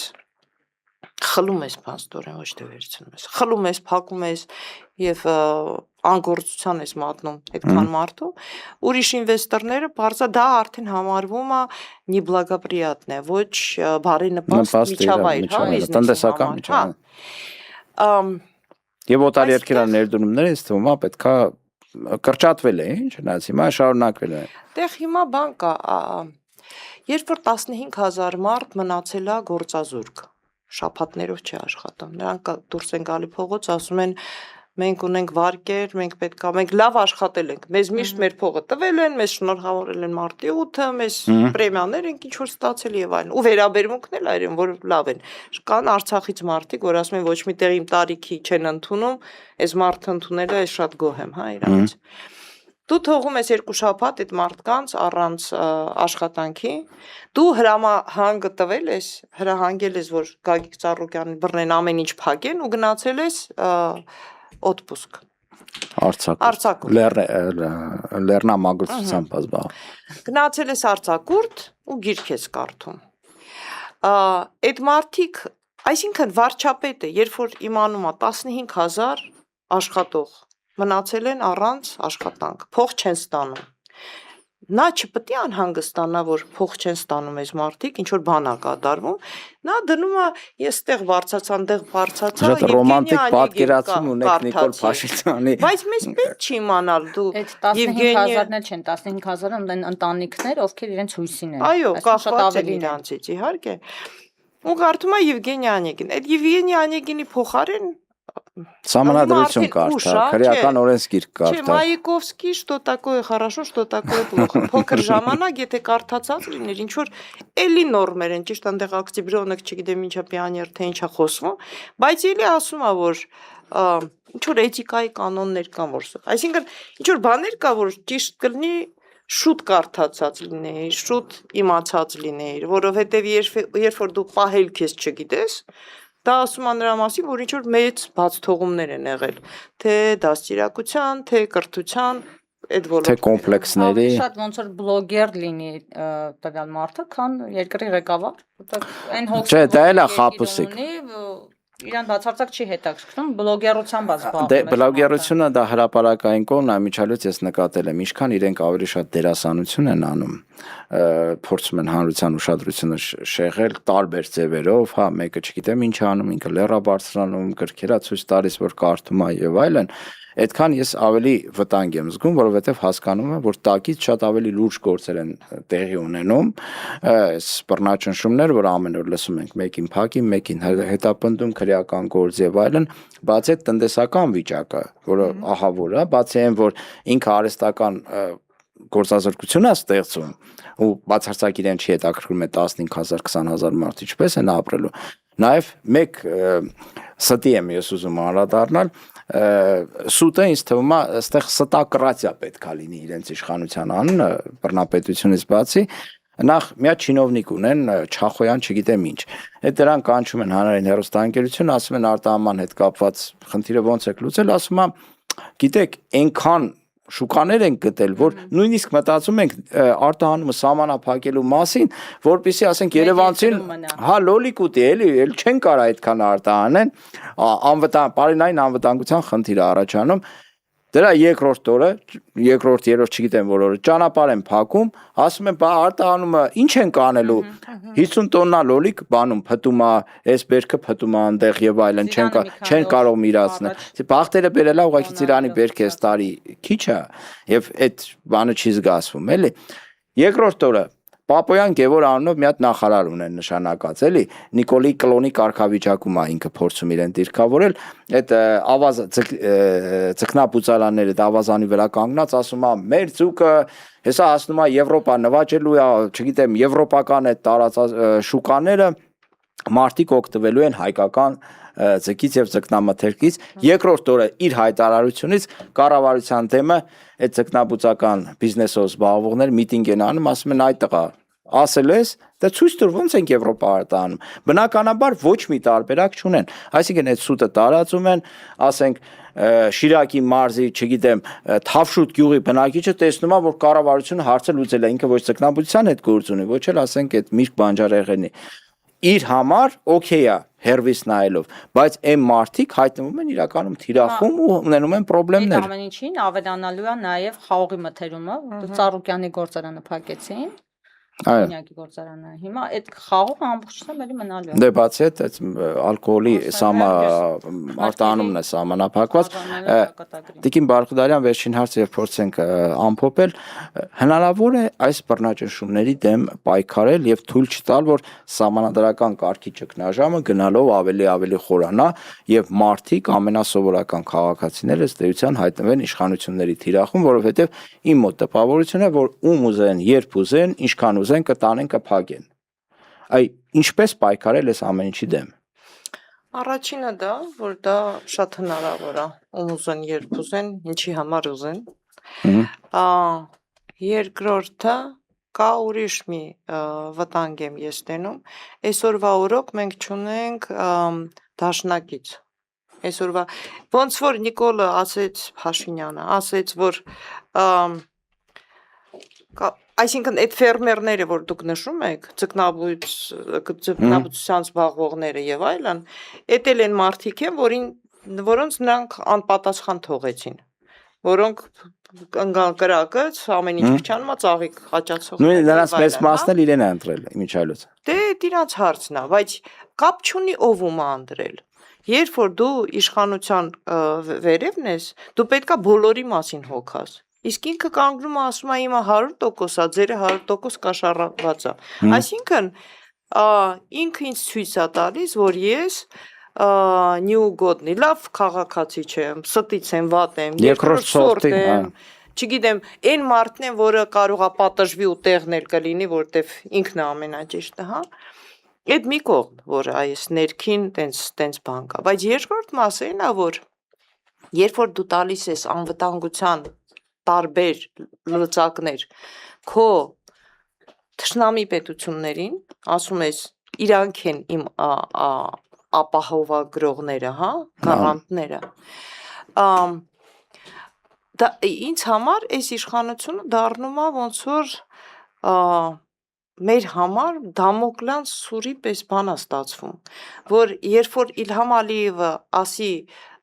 Speaker 3: խլում ես փաստորեն, ոչ թե վերցնում ես, խլում ես, փակում ես եւ անգործության ես մատնում այդքան մարդու, ուրիշ ինվեստորները բարձա դա արդեն համարվում է նեբլագապրիատն է, ոչ բարենպաստ միջավայր, հա,
Speaker 1: տնտեսական միջավայր։ Եվ օտարերկրյա ներդրումները ինձ թվում է պետքա կրճատվել է, չնայած հիմա շարունակվել է։
Speaker 3: Դեղ հիմա բան կա, երբ որ 15,000 մարդ մնացել է գործազուրկ, շաբաթներով չի աշխատում, նրանք դուրս են գալի փողոց, ասում են մենք ունենք վարկեր, մենք լավ աշխատել ենք, մեզ միշտ մեր փողը տվել են, մեզ շնորհավորել են մարտի 8-ը, մեզ պրեմիաներ ենք ինչ որ ստացել եւ այլն, ու վերաբերմունքն էլ այրեն, որ լավ են։ Կան Արցախից մարդիկ, որ ասում են ոչ մի տեղ իմ տարիքի չեն ընդունում, այս մարդը ընդունելը է շատ գոհ եմ, հա, իրանից։ Դու թողում ես 2 շաբաթ այդ մարդկանց առանց աշխատանքի, դու հրահանգը տվել ես, հրահանգել ես, որ Գագիկ Ծառուկյանին բռնեն ամեն ինչ փակեն ու գնացել ես օտպուսկ։ Արցակուրտ։
Speaker 1: Լեռնամագործությամբ զբաղ։
Speaker 3: Գնացել ես արձակուրդ ու գիրք ես կարդում։ Այդ մարդիկ, այսինքն վարչապետը, երբ որ իմանում է 15,000 աշխատող մնացել են առանց աշխատանք, փող չեն ստանում։ Նա չպետք է անհանգստանա, որ փող չեն ստանում այս մարդիկ, ինչ որ բան է կատարվում, նա դնում է ես տեղ բարձացա, այնտեղ բարձացա,
Speaker 1: Շատ ռոմանտիկ պատկերացում ունեք Նիկոլ Փաշինյանի։
Speaker 3: Բայց մեզ պետք չի իմանալ դու
Speaker 2: այդ 15,000-ն չեն, 15,000-ը ունեն ընտանիքներ, ովքեր իրենց հույսին են։
Speaker 3: Այո, կախված են իրանցից, իհարկե։ Ու կարդում է Եվգենի Անեգին։ Այդ Եվգենի Անեգինի փոխարեն
Speaker 1: Սահմանադրություն կարդա, քրեական օրենսգիրք կարդա։
Speaker 3: Չէ, Մայկովսկի, что такое хорошо, что такое плохо։ Փոքր ժամանակ, եթե կարդացած լիներ, ինչ որ էլի նորմեր են, ճիշտ այնտեղ օկտեմբերոնը, չգիտեմ ինչա պիաներ, թե ինչա խոսվում, բայց էլի ասում է, որ ինչ որ էթիկայի կանոններ կան, որ այսինքն ինչ որ բաներ կա, որ ճիշտ կլինի շուտ կարդացած լինեիր, շուտ իմացած լինեիր, որովհետև երբ որ դու պահել քեզ չգիտես, դա ասում է նրա մասին, որ ինչ որ մեծ բացթողումներ են եղել, թե դաստիարակության, թե կրթության, այդ ոլորտներում,
Speaker 1: թե կոմպլեքսների,
Speaker 2: շատ ոնց որ բլոգեր լինի տվյալ մարդը, քան երկրի ղեկավար, որտեղ այն հոգսը,
Speaker 1: չէ, դա էլ է խաբուսիկ։
Speaker 2: Իրան բացարձակ չի հետաքրքրում, բլոգերությամբ զբաղվում է։
Speaker 1: Դե բլոգերությունը դա հրապարակային կողմն է, միջալից ես նկատել եմ, ինչքան իրենք ավելի շատ դերասանություն են անում, փորձում են հանրության ուշադրությունը շեղել տարբեր ձևերով, հա, մեկը չգիտեմ ինչ անում, ինքը լեռա բարձրանում, գրքերա ցույց տալիս, որ կարդում է եւ այլն, այդքան ես ավելի վտանգ եմ զգում, որովհետև հասկանում եմ, որ տակից շատ ավելի լուրջ գործեր են տեղի ունենում, այս բռնաճնշումներ, որ ամեն օր լսում ենք, մեկին փակի, մեկին հետապնդում, քրեական գործ եւ այլն, բացի այդ տնտեսական վիճակը, որը ահավոր է, բացի այն, որ ինքը արհեստական գործազրկություն է ստեղծում ու բացարձակ իրեն չի հետաքրքրում է 15,000, 20,000 մարդ ինչպես են ապրելու, նաեւ մեկ ստի եմ ես ուզում անդրադառնալ, սուտը ինձ թվում է այստեղ ստակրատիա պետք է լինի իրենց իշխանության անունը բռնապետությունից բացի, նախ մի հատ չինովնիկ ունեն Չախոյան, չգիտեմ ինչ, այդ դրան կանչում են հանրային հեռուստաընկերություն, ասում են արտահանման հետ կապված խնդիրը ոնց եք լուծել, ասում է գիտեք այնքան շուկաներ են գտել, որ նույնիսկ մտածում ենք արտահանումը սահմանափակելու մասին, որպեսզի ասենք Երևանցին, հա լոլիկ ուտի, էլի չեն կարող այդքան արտահանեն, բարենային անվտանգության խնդիր է առաջանում։ Դրա երկրորդ օրը, երրորդ չգիտեմ որ օրը ճանապարհ են փակում, ասում են, բա արտահանումը ինչ են կանելու, 50 տոննա լոլիկ բանում փտում է, այս բերքը փտում է այնտեղ եւ այլն, չեն կարող միրացնել։ Բախտերը բերելա ուղղակի Ծիրանի բերքը այս տարի քիչ է եւ այդ բանը չի զգացվում, էլի։ Երկրորդ օրը Պապոյան Գևոր անունով մի հատ նախարար ունեն նշանակած, էլի, Նիկոլի կլոնի կարգավիճակում է ինքը փորձում իրեն դիրքավորել, այդ ավազ ձկնաբուծարանները ավազանի վրա կանգնած ասում է մեր ձուկը հեսա հասնում է Եվրոպա նվաճելու է, չգիտեմ, եվրոպական այդ տարածած շուկաները մարդիկ օգտվելու են հայկական ձկից եւ ձկնամթերքից երկրորդ օրը իր հայտարարությունից կառավարության դեմը այդ ձկնաբուծական բիզնեսով զբաղվողներ միտինգ են անում ասում են այդ տղա ասել ես դա ցույց տուր ոնց են Եվրոպա արտանում բնականաբար ոչ մի տարբերակ չունեն այսինքն այդ սուտը տարածում են ասենք Շիրակի մարզի, չգիտեմ, Թավշուտ գյուղի բնակիչը տեսնում է, որ կառավարությունը հարցը լուծել է, ինքը ոչ ձկնաբուծության հետ գործ ունի, ոչ էլ ասենք այդ Միրգ Բանջարեղենի իր համար օքեյ է հերվիս նայելով, բայց այն մարդիկ հայտնվում են իրականում թիրախում ու ունենում են խնդիրներ։
Speaker 2: Այդ ամեն ինչին ավելանալու է նաև խաղողի մթերումը, Ծառուկյանի գործարանը փակեցին։ Կոնյակի գործարանը։ Հիմա այդ խաղողը ամբողջությամբ էլի մնալու է։
Speaker 1: Դե բացի այդ ալկոհոլի արտանումն է սահմանափակված։ Տիկին Բարխուդարյան վերջին հարցը եւ փորձենք ամփոփել, հնարավոր է այս բռնաճնշումների դեմ պայքարել եւ թույլ չտալ, որ սահմանադրական կարգի ճգնաժամը գնալով ավելի խորանա եւ մարդիկ ամենասովորական քաղաքացիները ըստ էության հայտնվեն իշխանությունների թիրախում, որովհետեւ իմ մոտ տպավորություն է, որ ում ուզեն, երբ ուզեն, ինչքան ուզեն կտանեն կփակեն։ Այ ինչպես պայքարել ես ամեն ինչի դեմ։
Speaker 3: Առաջինը դա, որ դա շատ հնարավոր է, ում ուզեն, երբ ուզեն, ինչի համար ուզեն։ Երկրորդը կա ուրիշ մի վտանգ եմ ես տենում։ Այսօրվա օրոք մենք չունենք դաշնակից։ Այսօրվա ոնց որ Նիկոլը ասեց Փաշինյանը, ասեց որ այսինքն այդ ֆերմերները, որ դուք նշում եք, ձկնաբուծության զբաղվողները եւ այլն, էդ էլ են մարդիկ են, որոնց նրանք անպատասխան թողեցին, որոնք կրակած ամեն ինչ փչանում է ծաղիկ հաճացող։
Speaker 1: Նույն նրանց մեծ մասն էլ իրեն է ընտրել իմիջայլոց։
Speaker 3: Դե դրանց հարցն է, բայց կապ չունի ով ում է ընտրել։ Երբ որ դու իշխանության վերևն ես, դու պետքա բոլորի մասին հոգաս։ Իսկ ինքը կանգնում է ասում է իմը 100% է, ձերը 100% կաշառված է։ Այսինքն ինքը ինձ ցույց է տալիս, որ ես նյուգոդնի լավ քաղաքացի չեմ, ստից եմ, վատ եմ, երկրորդ սորտ եմ, չգիտեմ, այն մարդն եմ, որը կարող է պատժվի ու տեղն էլ կլինի, որտեվ ինքն է ամենաճիշտը, հա։ Այդ մի կողմ, որ այս ներքին տենց բան կա, բայց երկրորդ մասը այն է, որ երբ որ դու տալիս ես անվտանգության տարբեր լծակներ քո թշնամի պետություններին, ասում ես իրանք են իմ ապահովագրողները, հա, գարանտները։ Դա ինձ համար այս իշխանությունը դառնում է ոնց որ մեր համար Դամոկլյան սուրի պես բան է ստացվում, որ երբ որ Իլհամ Ալիևը ասի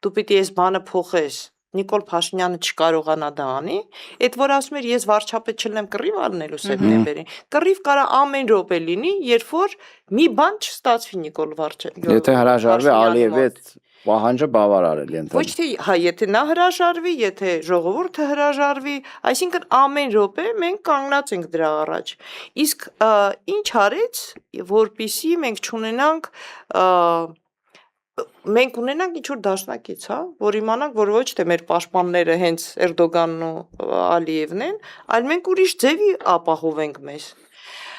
Speaker 3: դու պիտի այս բանը փոխես, Նիկոլ Փաշինյանը չկարողանա դա անի, այդ որ ասում էր ես վարչապետ չլինեմ կռիվ առնելու սեպտեմբերին, կռիվ կարա ամեն րոպե լինի, երբ որ մի բան չստացվի Նիկոլ Վարչապետի։
Speaker 1: Եթե հրաժարվի Ալիևի այդ պահանջը բավարարել ենթադրում։
Speaker 3: Ոչ թե հա, եթե նա հրաժարվի, եթե ժողովուրդը հրաժարվի, այսինքն ամեն րոպե մենք կանգնած ենք դրա առաջ։ Իսկ ինչ արեց, որպեսզի մենք ունենանք ինչ-որ դաշնակից, հա, որ իմանանք, որ ոչ թե մեր պաշտպանները հենց Էրդոգանն ու Ալիևն են, այլ մենք ուրիշ ձևի ապահովենք մեզ։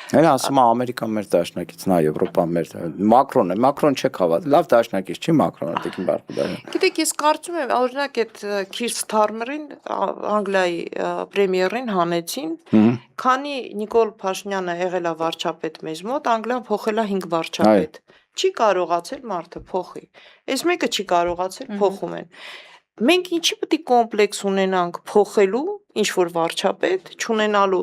Speaker 1: Հենց ասում է Ամերիկան մեր դաշնակիցն է, Եվրոպան մեր Մակրոնն է, Մակրոն չեք հավատի, լավ դաշնակից չի Մակրոնը, Տիկին Բարխուդարյան։
Speaker 3: Գիտեք, ես կարծում եմ, օրինակ այդ Քիր Սթարմերին, Անգլիայի պրեմիերին հանեցին, քանի Նիկոլ Փաշինյանը եղել է վարչապետ մեզ մոտ, Անգլիան փոխել է 5 վարչապետ։ Չի կարողացել մարդը փոխի։ Այս մեկը չի կարողացել, փոխում են։ Մենք ինչի պետք է կոմպլեքս ունենանք փոխելու ինչ որ վարչապետ, չունենալու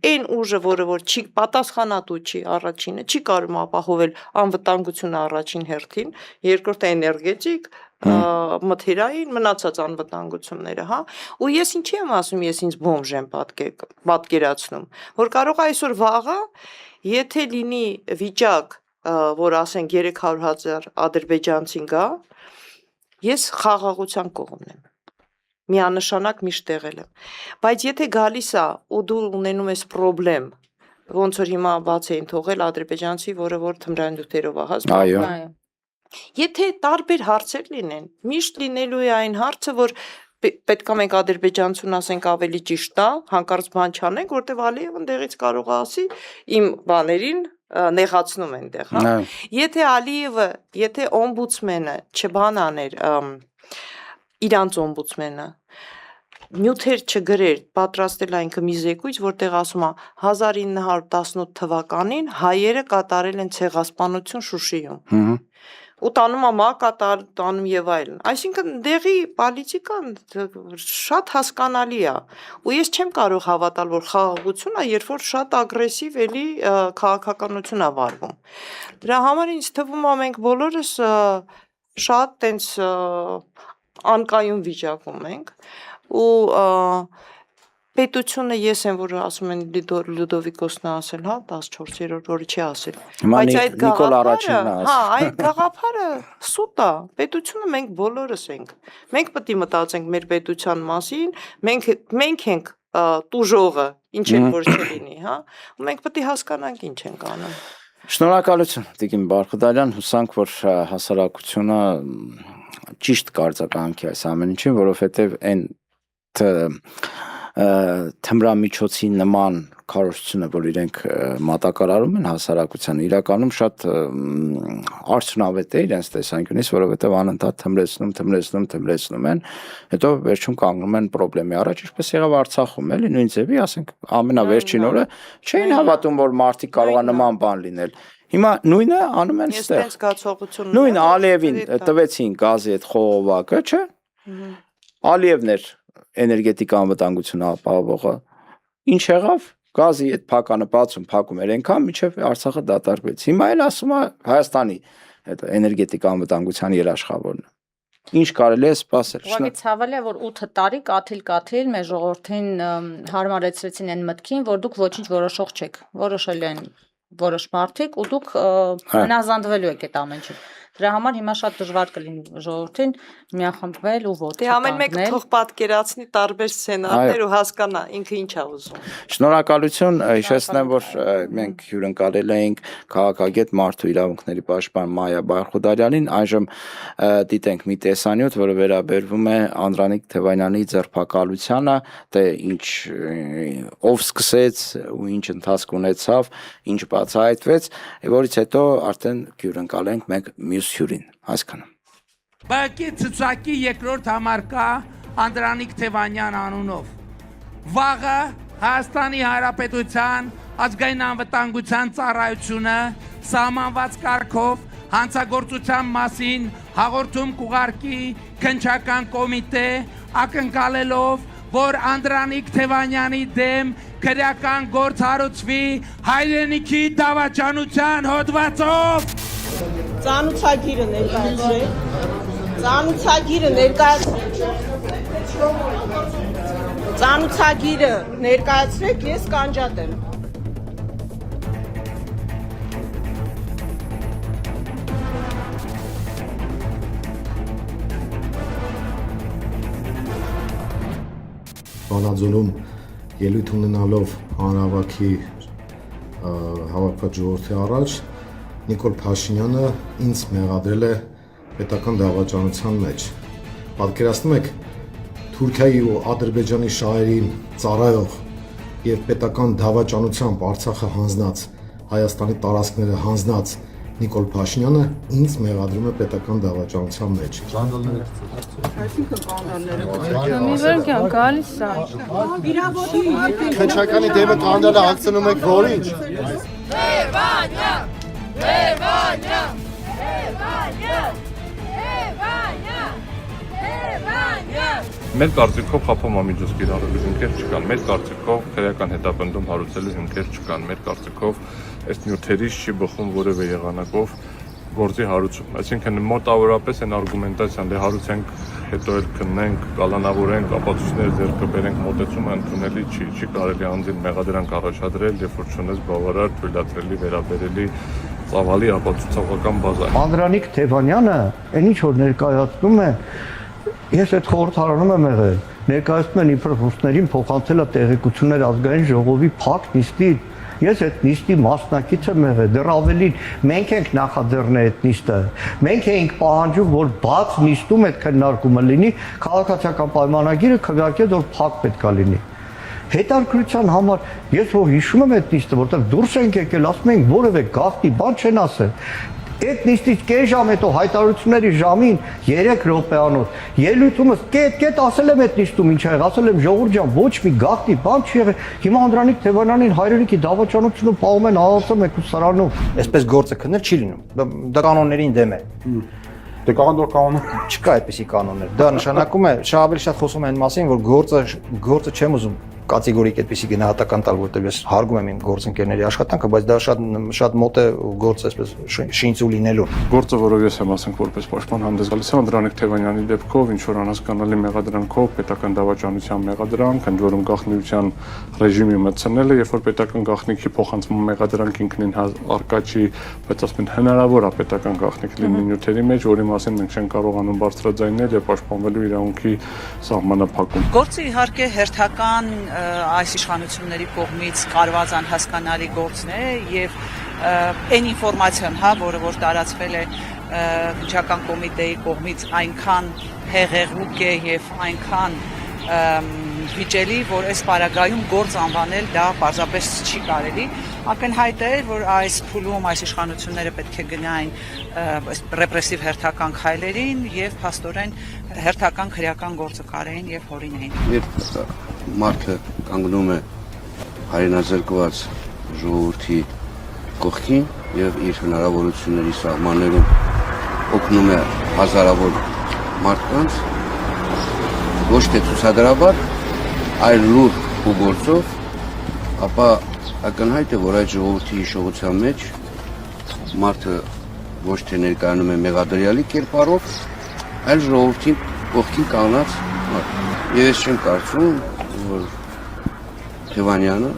Speaker 3: այն ուժը, որը որ չի պատասխանատու չի առաջինը, չի կարող ապահովել անվտանգությունը առաջին հերթին, երկրորդը էներգետիկ, մթերային, մնացած անվտանգությունները, հա։ Ու ես ինչի եմ ասում, ես ինձ բոմժ եմ պատկերացնում, որ կարող է այսօր վաղը, եթե լինի վիճակ, որ ասենք 300,000 ադրբեջանցին գա, ես խաղաղության կողմն եմ, միանշանակ միշտ եղել եմ, բայց եթե գալիս է ու դու ունենում ես պրոբլեմ ոնց որ հիմա բաց էին թողել ադրբեջանցի, որը որ թմրանյութերով ա հաս։
Speaker 1: Այո։
Speaker 3: Եթե տարբեր հարցեր լինեն, միշտ լինելու է այն հարցը, որ պետք է մենք ադրբեջանցուն ասենք ավելի ճիշտ է, հանկարծ բան չանենք, որտեվ Ալիևը ընդեղից կարող է ասի իմ բաներին նեղացնում են դեղ, հա։ Եթե Ալիևը, եթե օմբուդսմենը չբան աներ, իրանց օմբուդսմենը նյութեր չգրեր, պատրաստել այնքը մի զեկույց, որտեղ ասում է 1918 թվականին հայերը կատարել են ցեղասպանություն Շուշիում։ Ու տանում է ՄԱԿ-ը, տանում եւ այլն։ Այսինքն դեղի պոլիտիկան շատ հասկանալի է։ Ու ես չեմ կարող հավատալ, որ խաղաղություն է, երբ որ շատ ագրեսիվ էլի քաղաքականություն է վարվում։ Դրա համար ինձ թվում է մենք բոլորս շատ տենց անկայուն վիճակում ենք ու պետությունը ես եմ, որ ասում են Լյուդովիկոսն է ասել, հա, 14-րդ, որը չի ասել։
Speaker 1: Բայց այդ Նիկոլ առաջինն է ասել։
Speaker 3: Հա, այդ գաղափարը սուտ է։ Պետությունը մենք բոլորս ենք։ Մենք պետք է մտածենք մեր պետության մասին, մենք ենք տուժողը, ինչ էլ որ չլինի, հա։ Ու մենք պետք է հասկանանք ինչ ենք անում։
Speaker 1: Շնորհակալություն Տիկին Բարխուդարյան, հուսանք, որ հասարակությունը ճիշտ կարձականքի այս ամեն ինչին, որովհետև այն թմրամիջոցի նման քարոզությունը, որ իրենք մատակարարում են հասարակության, իրականում շատ արդյունավետ է իրենց տեսանկյունից, որովհետև անընդհատ թմրեցնում են, հետո վերջում կանգնում են խնդրի առաջ, ինչպես եղավ Արցախում, էլի նույն ձևի, ասենք, ամենավերջին օրը չէին հավատում, որ մարդիկ կարող է նման բան լինել։ Հիմա նույնը անում են ստեղ։ Նույն Ալիևին տվեցին գազի այդ խողովակը, չէ՞։ Ալիևն էր էներգետիկ անվտանգությունը ապահովողը։ Ինչ եղավ։ Գազի այդ փականը փակում էր այնքան, մինչև Արցախը դատարկվեց։ Հիմա էլ ասում է Հայաստանի այդ էներգետիկ անվտանգության երաշխավորն է։ Ինչ կարելի է սպասել։
Speaker 2: Ուղղակի ցավալի է, որ 8 տարի կաթիլ մեր ժողովրդին հարմարեցրեցին այն մտքին, որ դուք ոչինչ որոշող չեք։ Որոշել են որոշ մարդիկ ու դուք հնազանդվելու եք այդ ամեն ինչին։ Դրա համար հիմա շատ դժվար կլինի ժողովրդին միախմբվել ու ոտ
Speaker 3: կանգնել։ Դե ամեն մեկը թող պատկերացնի տարբեր սցենարներ ու հասկանա ինքը ինչ է ուզում։
Speaker 1: Շնորհակալություն, հիշեցնեմ, որ մենք հյուրընկալել էինք քաղաքագետ մարդու իրավունքների պաշտպան Մայա Բարխուդարյանին, այժմ դիտենք մի տեսանյութ, որը վերաբերվում է Անդրանիկ Թևանյանի ձերբակալությանը, թե ինչ ով սկսեց ու ինչ ընթացք ունեցավ, ինչ բացահայտվեց, որից հետո արդեն հյուրընկալենք մենք մյուս հյուրին, այսքանը։
Speaker 4: Բակի ցուցակի երկրորդ համարկա Անդրանիկ Թևանյան անունով։ Վաղը Հայաստանի Հանրապետության ազգային անվտանգության ծառայությունը սահմանված կարգով հանցագործության մասին հաղորդում կուղարկի քննչական կոմիտե ակնկալելով, որ Անդրանիկ Թևանյանի դեմ քրեական գործ հարուցվի հայրենիքի դավաճանության հոդվածով։
Speaker 5: Ծանուցագիրը ներկայացրեք։ Ծանուցագիրը ներկայացրեք, ես կանջատ եմ։
Speaker 6: Վանաձորում ելույթ ունենալով հանրահավաքի հավաքված ժողովրդի առաջ Նիկոլ Փաշինյանը ինձ մեղադրել է պետական դավաճանության մեջ։ Պատկերացնում եք Թուրքիայի ու Ադրբեջանի շահերին ծառայող եւ պետական դավաճանությամբ Արցախը հանձնած, Հայաստանի տարածքները հանձնած Նիկոլ Փաշինյանը ինձ մեղադրում է պետական դավաճանության մեջ։
Speaker 7: Քննչականի դեպը կանդալը ակցնում եք որինչ։
Speaker 8: Մեր կարծիքով խափամամիջոց կիրառելու հիմքեր չկան, մեր կարծիքով քրեական հետապնդում հարուցելու հիմքեր չկան, մեր կարծիքով այս նյութերից չի բխում որևէ եղանակով գործի հարուցում։ Այսինքն մոտավորապես այն արգումենտացիան, դե հարուցենք, հետո էլ քննենք, կալանավորենք, ապացույցներ ձեռք բերենք, մոտեցումը ընդունելի չի կարելի անձին մեղադրանք առաջադրել, երբ որ չունես բավարար թույլատրելի վերաբերելի ծավալի ապացուցողական բազա։
Speaker 9: Անդրանիկ Թևանյանը այն ինչ որ ներկայացնում է, ես այդ խորհրդարանում եմ եղել, ներկայացնում են իբր ռուսներին փոխանցել է տեղեկություններ ազգային ժողովի փակ նիստի Ես այդ նիստի մասնակից եմ եղել, դեռ ավելին մենք ենք նախաձեռնել այդ նիստը։ Մենք էինք պահանջում, որ բաց նիստում այդ քննարկումը լինի, քաղաքացիական պայմանագիրը քվեարկել, որ փակ պետքա լինի։ Հետաքրքրության համար ես որ հիշում եմ այդ նիստը, որտեղ դուրս ենք եկել, ասում ենք որևէ գաղտնի բան չեն ասել։ Այդ նիստից կես ժամ հետո հայտարարությունների ժամին 3 րոպեանոց ելույթումս կետ ասել եմ այդ նիստում ինչ ա եղել, ասել եմ ժողովուրդ ջան, ոչ մի գաղտնի բան չի եղել։ Հիմա Անդրանիկ Թևանյանին հայրենիքի դավաճանությունը պահում են ԱԱՍ մեկուսարանով։
Speaker 10: Այսպես գործը քննել չի լինում։ Դա կանոններին դեմ է։
Speaker 8: Դե կանոն
Speaker 10: Չկա այդպիսի կանոններ։ Դա նշանակում է, շատ շատ խոսում են այն մասին, որ գործը չեմ ուզում կատեգորիկ այդպիսի գնահատական տալ, որտեղ ես հարգում եմ իմ գործընկերների աշխատանքը, բայց դա շատ մոտ է գործը այսպես շինծու լինելու։
Speaker 8: Գործը, որով ես եմ ասենք որպես պաշտպան հանդես գալիս եմ Անդրանիկ Թևանյանի դեպքով, ինչ որ անհասկանալի մեղադրանքով, պետական դավաճանության մեղադրանք, ընդ որում գաղտնիության ռեժիմի մտցնել է, երբ որ պետական գաղտնիքի փոխանցման մեղադրանք ինքնին արկա չի, բայց ասում են հնարավոր է պետական գաղտնիք լինի նյութերի մեջ, որի մասին մենք չենք կարողանում բարձրաձայնել եւ պաշտպանվելու իրավունքի սահմանափակում։
Speaker 11: Գործը իհարկե հերթական այս իշխանությունների կողմից կարված անհասկանալի գործն է եւ այն ինֆորմացիան, որը որ տարածվել է քննչական կոմիտեի կողմից այնքան հեղեղուկ է եւ այնքան վիճելի, որ այս պարագայում գործ անվանել դա պարզապես չի կարելի։ Ակնհայտ է, որ այս փուլում այս իշխանությունները պետք է գնային ռեպրեսիվ հերթական քայլերին եւ փաստորեն հերթական քրեական գործը կարեին եւ հորինեին։
Speaker 12: Երբ մարդը կանգնում է հայրենազրկված ժողովրդի կողքին եւ իր հնարավորությունների սահմաններում օգնում է հազարավոր մարդկանց, ոչ թե ցուցադրաբար, այլ լուր ու գործով, ապա ակնհայտ է, որ այդ ժողովրդի հիշողության մեջ մարդը ոչ թե ներկայանում է մեղադրյալի կերպարով, այլ ժողովրդին կողքին կանգնած մարդ։ Եվ ես չեմ կարծում, որ Թևանյանը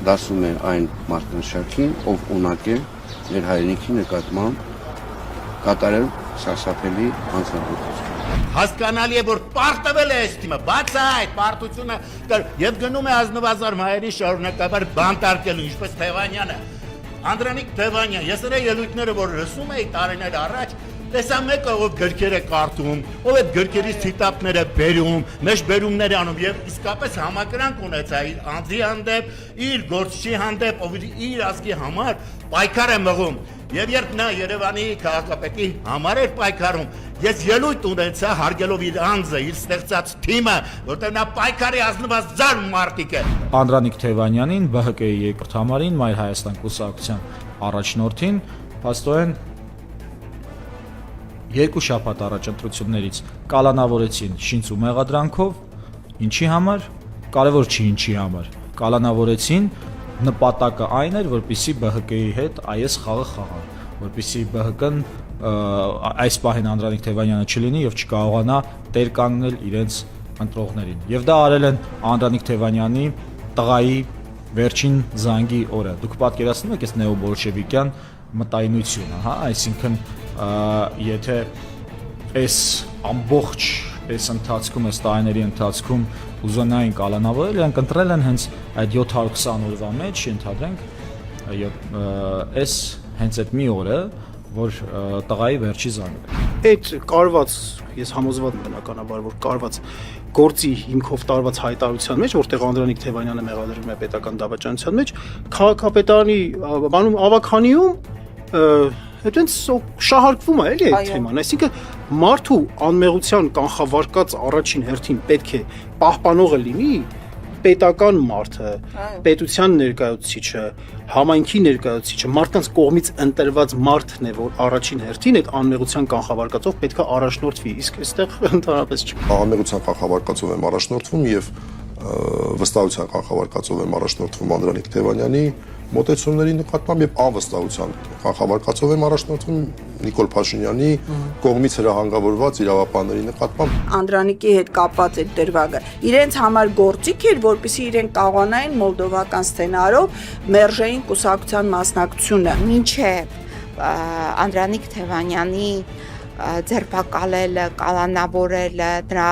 Speaker 12: դասում է այն մարդկանց շարքին, ով ունակ է մեր հայրենիքի նկատմամբ կատարել սարսափելի հանցագործություն։
Speaker 13: Հասկանալի է, որ պարտվել է այս թիմը, բաց է այդ պարտությունը եւ գնում է ազնվազար մայրի շարունակաբար բանտարկելու, ինչպես Թևանյանը։ Անդրանիկ Թևանյան, ես նրա ելույթները որ լսում էի տարիներ առաջ, տեսա մեկը ով գրքեր է կարդում, ով այդ գրքերից ցիտատներ է բերում, մեջ բերումներ անում եւ իսկապես համակրանք ունեցա իր անձի հանդեպ, իր գործչի հանդեպ, ով իր ազգի համար պայքար է մղում։ Եվ երբ նա Երևանի քաղաքապետի համար էր պայքարում, ես ելույթ ունեցա հարգելով իր անձը, իր ստեղծած թիմը, որտեղ նա պայքարի ազնվազար մարտիկ է։
Speaker 14: Անդրանիկ Թևանյանին ԲՀԿ-ի երկրորդ համարին Մայր Հայաստան կուսակցության առաջնորդին փաստորեն երկու շաբաթ առաջ ընտրություններից կալանավորեցին շինծու մեղադրանքով, ինչի համար, կարևոր չի ինչի համար, կալանավորեցին նպատակը այն էր, որպեսզի ԲՀԿ-ի հետ այս խաղը խաղան, որպեսզի ԲՀԿ-ն այս պահին Անդրանիկ Թևանյանը չլինի եւ չկարողանա տեր կանգնել իրենց ընտրողներին։ Եվ դա արել են Անդրանիկ Թևանյանի տղայի վերջին զանգի օրը։ Դուք պատկերացնում եք այս նեոբոլշևիկյան մտայնությունը, հա, այսինքն եթե այս ամբողջ այս ընթացքում, այս տարիների ընթացքում ուզենային կալանավորել, իրենք ընտրել են հենց այդ 720 օրվա մեջ, ենթադրենք, այս հենց այդ մի օրը, որ տղայի վերջի զանգը։
Speaker 15: Այդ կարված, ես համոզված եմ բնականաբար, որ կարված գործի հիմքով տարված հայտարարության մեջ, որտեղ Անդրանիկ Թևանյանը մեղադրվում է պետական դավաճանության մեջ, քաղաքապետարանի բանում ավականիում այդպես շահարկվում է էլի այդ թեման, այսինքն մարդու անմեղության կանխավարկած առաջին հերթին պետք է պահպանողը լինի պետական մարդը, պետության ներկայացուցիչը, համայնքի ներկայացուցիչը, մարդկանց կողմից ընտրված մարդն է, որ առաջին հերթին այդ անմեղության կանխավարկածով պետք է առաջնորդվի, իսկ այստեղ ընդհանրապես չի։
Speaker 16: Անմեղության կանխավարկածով եմ առաջնորդվում եւ վստահության կանխավարկածով եմ առաջնորդվում Անդրանիկ Թևանյանի մոտեցումների նկատմամբ եւ անվստահության կանխավարկածով եմ առաջնորդվում Նիկոլ Փաշինյանի կողմից հրահանգավորված իրավապահների նկատմամբ։
Speaker 5: Անդրանիկի հետ կապված այդ դրվագը իրենց համար գործիք էր, որպեսզի իրենք կարողանային մոլդովական սցենարով մերժեին կուսակցության մասնակցությունը։
Speaker 17: Մինչև Անդրանիկ Թևանյանի ձերբակալելը, կալանավորելը, դրա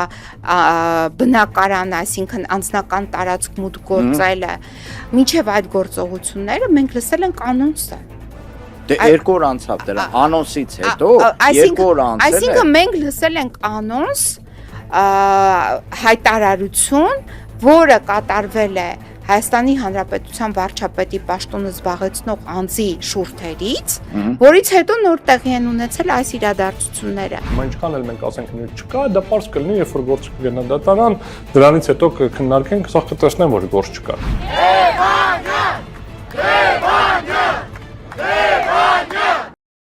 Speaker 17: բնակարանը, այսինքն անձնական տարածք մուտք գործելը, մինչև այդ գործողությունները մենք լսել ենք անոնսը։
Speaker 1: Դե 2 օր անցավ դրա անոնսից հետո 2 օր անցել է։
Speaker 17: Այսինքն մենք լսել ենք անոնս, հայտարարություն, որը կատարվել է Հայաստանի Հանրապետության վարչապետի պաշտոնը զբաղեցնող անձի շուրթերից, որից հետո նոր տեղի են ունեցել այս իրադարձությունները։
Speaker 8: Ինչքան էլ մենք ասենք չկա, դա պարզ կլինի, երբ որ գործ կգնա դատարան, դրանից հետո կքննարկենք, սա կտեսնեն, որ գործ չկա։